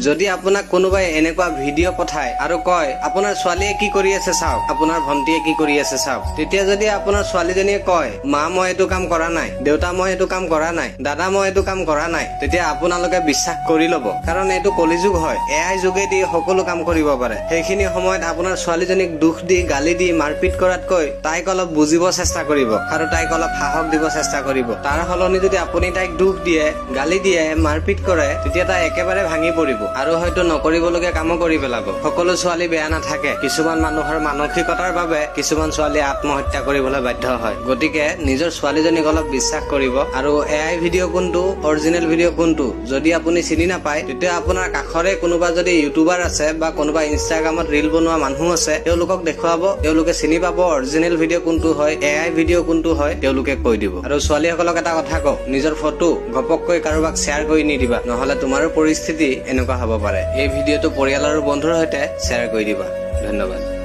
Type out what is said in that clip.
যদি আপোনাক কোনোবাই এনেকুৱা ভিডিঅ' পঠায় আৰু কয় আপোনাৰ ছোৱালীয়ে কি কৰি আছে চাওক, আপোনাৰ ভন্টিয়ে কি কৰি আছে চাওক, তেতিয়া যদি আপোনাৰ ছোৱালীজনীয়ে কয় মা মই এইটো কাম কৰা নাই, দেউতা মই এইটো কাম কৰা নাই, দাদা মই এইটো কাম কৰা নাই, তেতিয়া আপোনালোকে বিশ্বাস কৰি ল'ব। কাৰণ এইটো কলিযুগ হয়, AI যোগেদি সকলো কাম কৰিব পাৰে। সেইখিনি সময়ত আপোনাৰ ছোৱালীজনীক দুখ দি গালি দি মাৰপিট কৰাতকৈ তাইক অলপ বুজিব চেষ্টা কৰিব আৰু তাইক অলপ সাহস দিব চেষ্টা কৰিব। তাৰ সলনি যদি আপুনি তাইক দুখ দিয়ে, গালি দিয়ে, মাৰপিট কৰে, তেতিয়া তাই একেবাৰে ভাঙি পৰিব আৰু হয়তো নকৰিবলগীয়া কামো কৰি পেলাব। সকলো ছোৱালী বেয়া নাথাকে, কিছুমান মানুহৰ মানসিকতাৰ বাবে কিছুমান ছোৱালী আত্মহত্যা কৰিবলৈ বাধ্য হয়। গতিকে নিজৰ ছোৱালীজনীক অলপ বিশ্বাস কৰিব। আৰু AI ভিডিঅ' কোনটো, অৰিজিনেল ভিডিঅ' কোনটো যদি আপুনি চিনি নাপায়, তেতিয়া আপোনাৰ কাষৰে কোনোবা যদি ইউটিউবাৰ আছে বা কোনোবা ইনষ্টাগ্ৰামত ৰিল বনোৱা মানুহ আছে, তেওঁলোকক দেখুৱাব, তেওঁলোকে চিনি পাব অৰিজিনেল ভিডিঅ' কোনটো হয়, AI ভিডিঅ' কোনটো হয়, তেওঁলোকে কৈ দিব। আৰু ছোৱালীসকলক এটা কথা কওঁ, নিজৰ ফটো ঘপককৈ কাৰোবাক শ্বেয়াৰ কৰি নিদিবা, নহলে তোমাৰো পৰিস্থিতি এনেকুৱা হ'ব পাৰে। এই ভিডিঅ'টো পৰিয়াল আৰু বন্ধুৰ সৈতে শ্বেয়াৰ কৰি দিবা। ধন্যবাদ।